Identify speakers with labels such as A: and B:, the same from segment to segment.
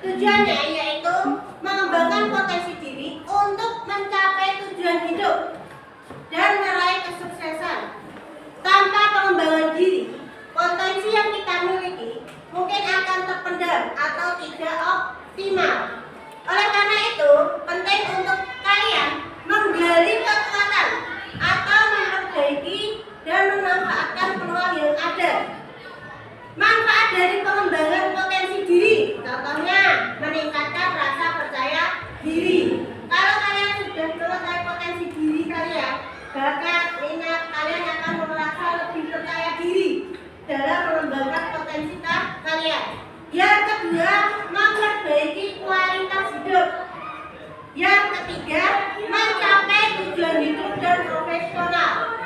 A: Tujuannya yaitu mengembangkan potensi diri untuk mencapai tujuan hidup dan meraih kesuksesan. Tanpa pengembangan diri, potensi yang kita miliki mungkin akan terpendam atau tidak optimal. Oleh karena itu, penting untuk kalian menggali kekuatan atau memperbaiki dan memanfaatkan peluang yang ada. Manfaat dari pengembangan potensi diri, contohnya meningkatkan rasa percaya diri. Kalau kalian sudah mengetahui potensi diri kalian, bakat, minat, kalian akan merasa lebih percaya diri dalam mengembangkan potensi kalian. Yang kedua, memperbaiki kualitas hidup. Yang ketiga, mencapai tujuan hidup dan profesional.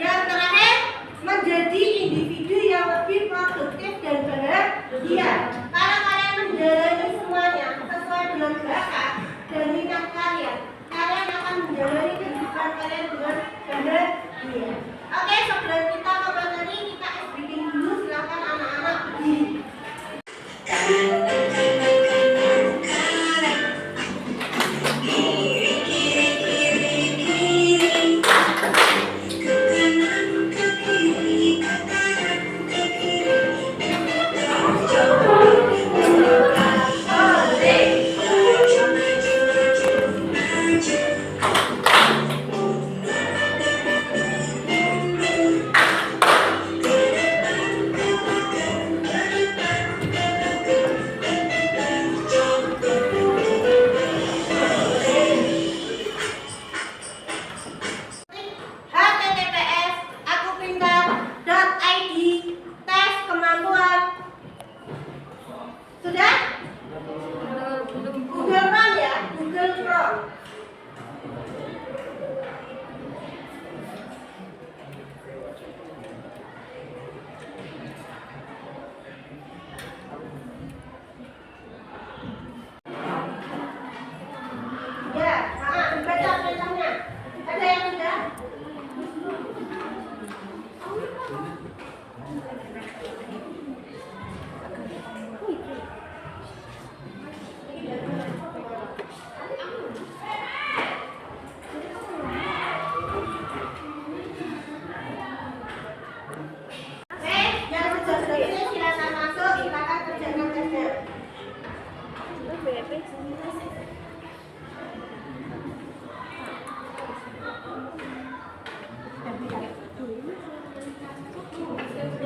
A: Yang terakhir, menjadi individu yang lebih produktif dan bahagia. Kalau kalian menjalani semuanya sesuai dengan bakat dan minat kalian, kalian akan menjalani kehidupan kalian dengan bahagia. Oke, sebelum kita ke materi, kita breaking dulu. Silakan anak-anak berdiri.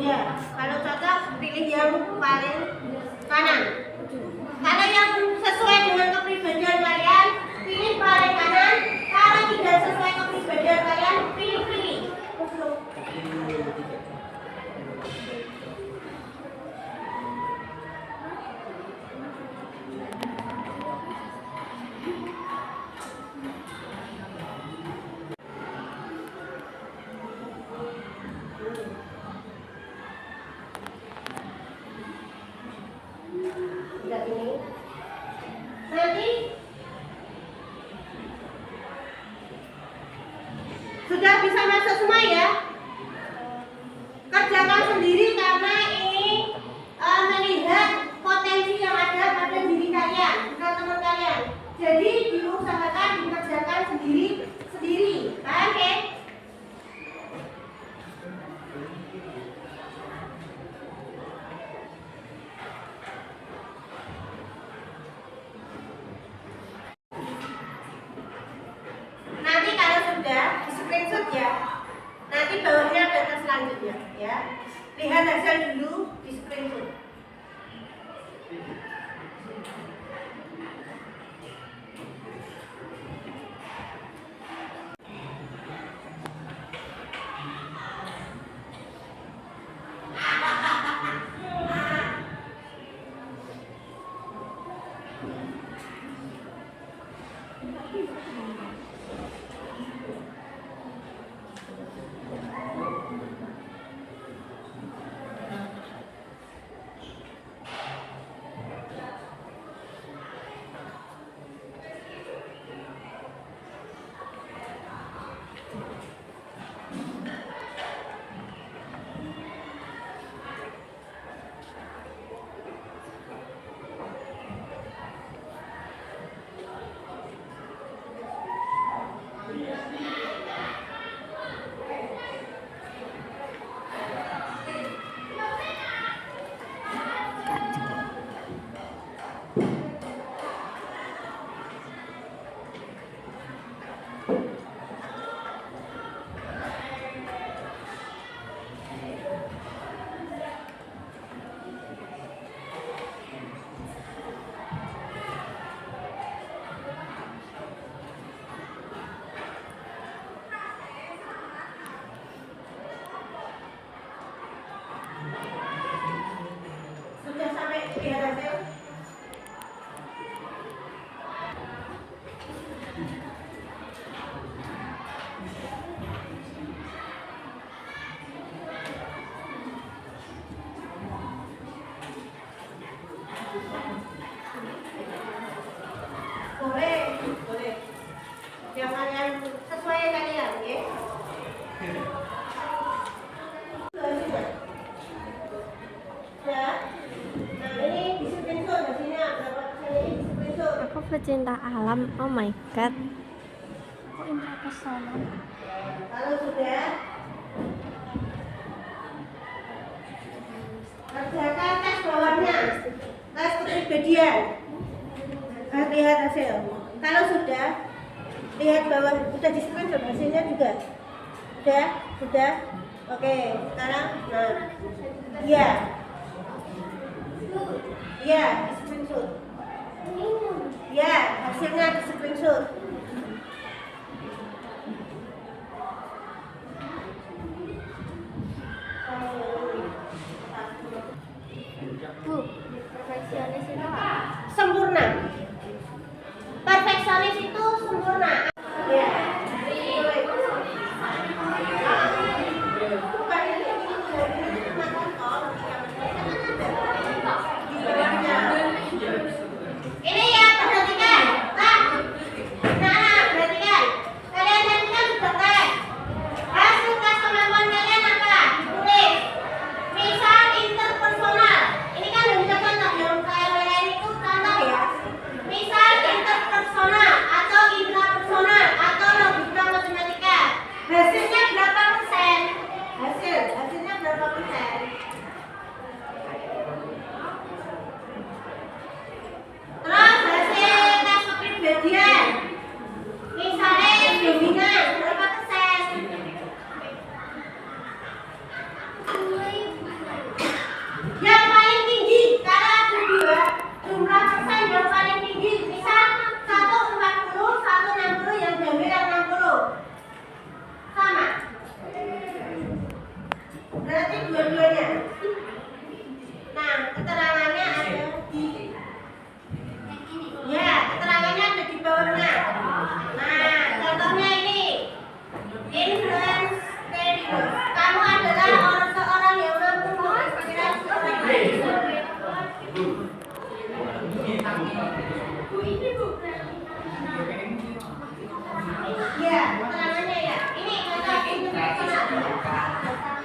A: Ya, kalau cocok pilih yang paling kanan. Kalau yang sesuai dengan kepribadian kalian, pilih paling kanan. Kalau tidak sesuai kepribadian kalian, pilih kiri. Nanti sudah bisa masuk semua ya. Kerjakan sendiri karena ini melihat potensi yang ada pada diri kalian, bukan teman kalian. Jadi diusahakan dikerjakan sendiri. Paham ya? Nanti kalau sudah di screenshot ya. Nanti bawahnya data selanjutnya ya. Lihat hasil dulu di screenshot.
B: pecinta alam. Oh my god. Kok intrapesona?
A: Kalau sudah, kerjakan tes bawahnya, tes kepribadian. Lihat hasil. Kalau sudah, lihat bawah, sudah di screenshot hasilnya juga. Sudah. Oke, sekarang, nah, iya, di screenshot. Ya, hasilnya di screenshot.
B: Bu, perfeksionis itu apa?
A: Sempurna. Perfeksionis itu sempurna. Ya. Ini ya, perhatikan. Nah, perhatikan. Kalian tadi kan sudah tes. Hasil tes kemampuan kalian apa? Tulis. Misal interpersonal. Ini kan udah contoh yang kalian itu contoh ya. Misal interpersonal atau intrapersonal atau logika matematika. Hasilnya berapa persen? Hasilnya berapa persen? Terus hasil tes kepribadian. Misalnya dominan berapa persen? Yang paling tinggi, kalau ada dua jumlah persen yang paling tinggi, misal 140, 160, yang diambil yang 60 sama. Berarti dua-duanya. Nah, keterangannya ada di, ya, keterangannya ada di bawahnya. Nah, contohnya ini, influence period. Kamu adalah seorang yang mampu menginspirasi orang lain. Ya, keterangannya ya. Ini contoh interpersonal.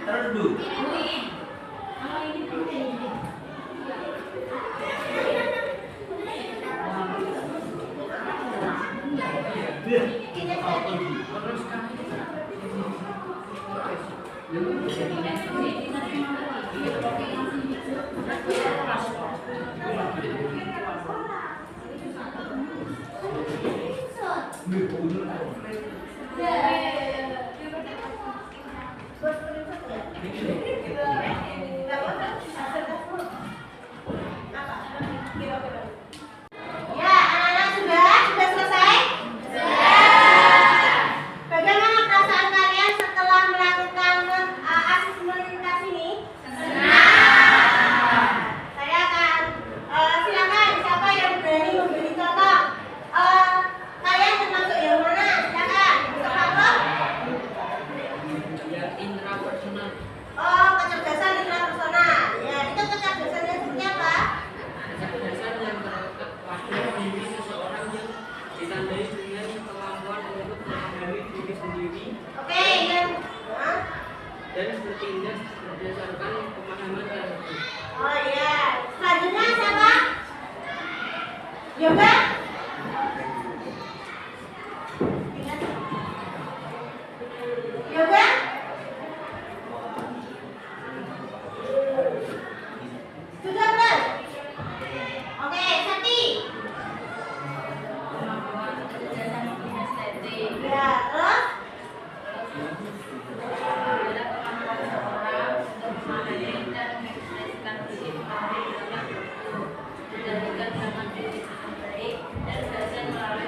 A: Ya, anak-anak sudah selesai? Bagaimana perasaan kalian setelah melakukan asesmen tes ini? Saya akan silakan siapa yang berani memberi contoh. Kalian termasuk yang mana? Silakan. Bisa contoh?
C: Intrapersonal.
A: Oh, kecerdasan intrapersonal. Ya, itu kecerdasannya seperti apa?
C: Kecerdasan yang terletak pada diri seseorang yang ditandai dengan kemampuan untuk memahami diri sendiri
A: Oke, yang
C: dan bertindak berdasarkan pemahaman tersebut.
A: oh iya. Selanjutnya siapa? Yoga? Yoga? Sudah belum? Oke, Sati. Ya, terus?
C: Menjadikan zaman diri dengan baik dan belajar melalui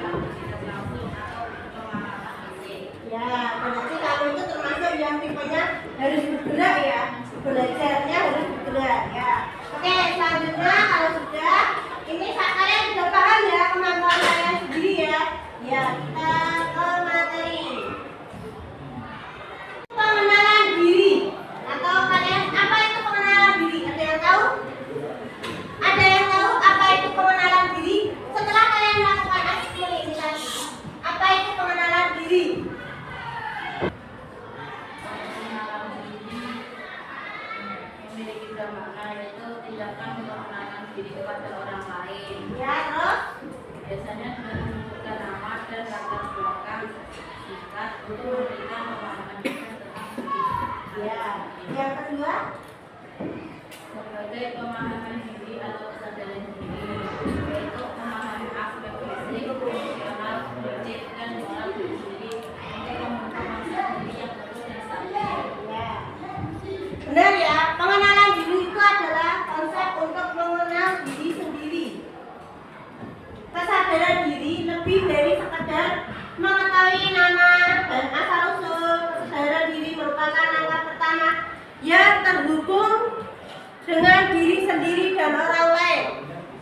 A: dengan diri sendiri dan orang lain.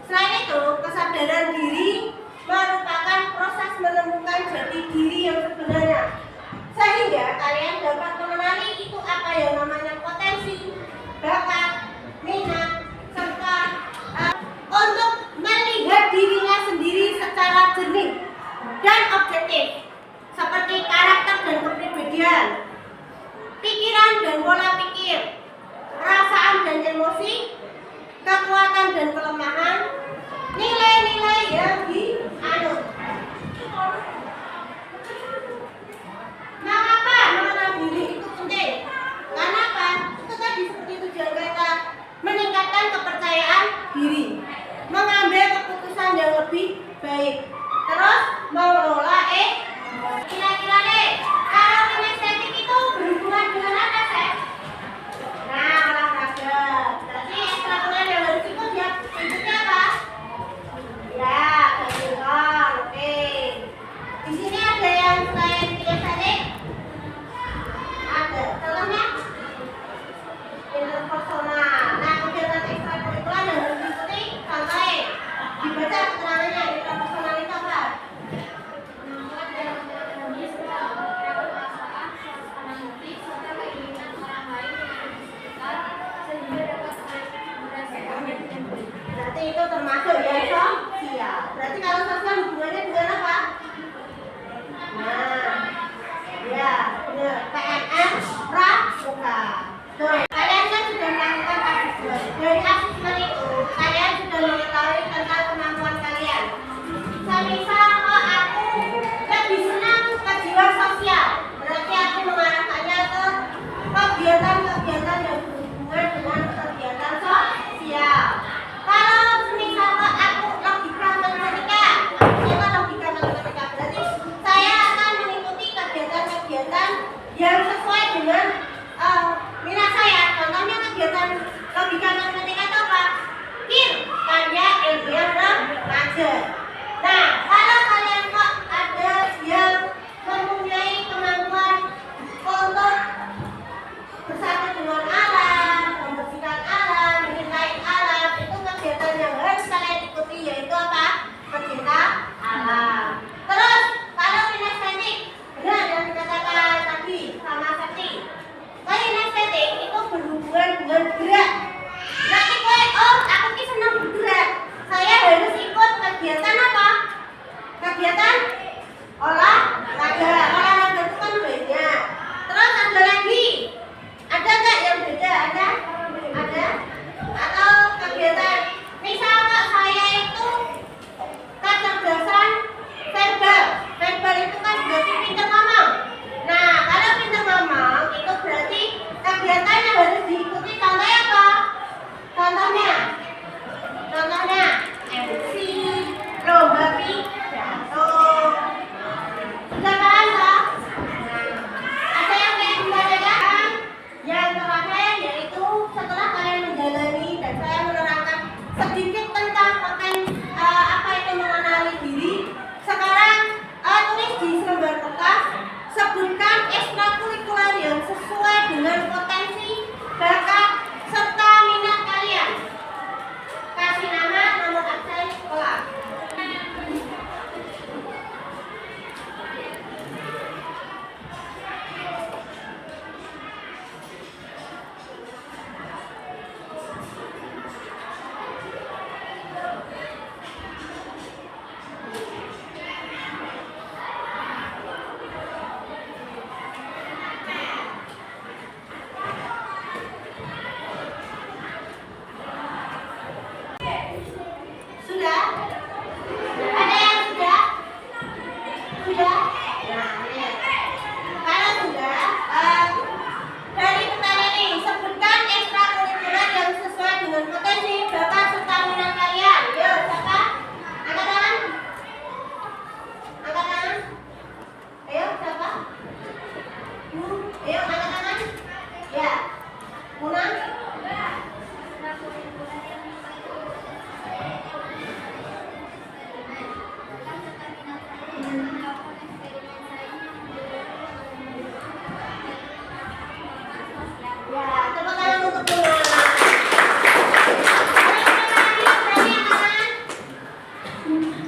A: Selain itu, kesadaran diri merupakan proses menemukan jati diri yang sebenarnya, sehingga kalian dapat mengenali itu apa yang namanya potensi, bakat, minat, serta untuk melihat dirinya sendiri secara jernih dan objektif, seperti karakter dan kepribadian, pikiran dan pola pikir, perasaan dan emosi, kekuatan dan kelemahan, nilai-nilai yang dianut. Mengapa mengenal diri itu penting? Karena apa? Itu tadi seperti tujuan kita meningkatkan kepercayaan diri, mengambil keputusan yang lebih baik, terus mengelola kira-kira deh, kalau kinestetik itu berhubungan dengan apa sih? Nah, olahraga. Berarti ekstrakurikuler yang harus ikut ya, bentuknya apa? Ya, badminton. Oke. Di sini ada yang selain kinestetik? Ada. Contohnya? Interpersonal. Nah, kegiatan ekstrakurikuler yang harus diikuti, contohnya dibaca keterangannya. Interpersonal itu apa? Berarti itu termasuk ya sosial. Berarti kalau sosial hubungannya dengan apa? Nah, ya benar. PNS pramuka. Tuh, kalian kan sudah melakukan asesmen. Dari asesmen itu, kalian sudah mengetahui tentang kemampuan kalian. Semisal aku lebih senang ke jiwa sosial, berarti aku mengarahkannya ke kegiatan-kegiatan yang berhubungan dengan kegiatan sosial. Kalau semisal aku logika matematika, kita logika matematika, berarti saya akan mengikuti kegiatan-kegiatan yang sesuai dengan minat saya. Contohnya kegiatan logika matematika itu apa? KIR, karya ilmiah remaja. Nah, kalau kalian kok ada yang mempunyai kemampuan untuk bersatu dengan alam, membersihkan alam, mencintai alam, itu kegiatan yang harus kalian ikuti, yaitu apa? Pencinta alam. Terus, kalau kinestetik, benar yang dikatakan tadi sama Sakti. Kinestetik itu berhubungan dengan gerak. Berarti aku ki senang bergerak. Saya harus ikut kegiatan apa? Kegiatan olahraga. Olahraga itu kan banyak. Terus ada lagi. Ada nggak yang beda? Ada? Ada? Atau kegiatan? Misal kok saya itu kecerdasan verbal. Verbal itu kan berarti pintar ngomong. Nah, kalau pintar ngomong itu berarti kegiatan yang harus diikuti. Contohnya apa? Contohnya MC, lomba pidato. Sudah paham toh? Ada yang ingin ditanyakan? Yang terakhir yaitu setelah kalian menjalani dan saya menerangkan sedikit tentang apa itu mengenali diri. Sekarang tulis di selembar kertas, sebutkan ekstrakurikuler yang sesuai dengan potensi, bakat, serta minat kalian. Kasih nama, nomor absen, sekolah. Sudah? Ada yang sudah? Sudah? Nah, ini. Kalau sudah, dari pertanyaan ini, sebutkan ekstrakurikuler yang sesuai dengan potensi, bakat, serta minat kalian. Yuk, siapa? Angkat tangan. Angkat tangan. Ayo, siapa? Ayo, angkat tangan. Ya. Muna? Ya, tepuk tangan untuk Muna. Thank you.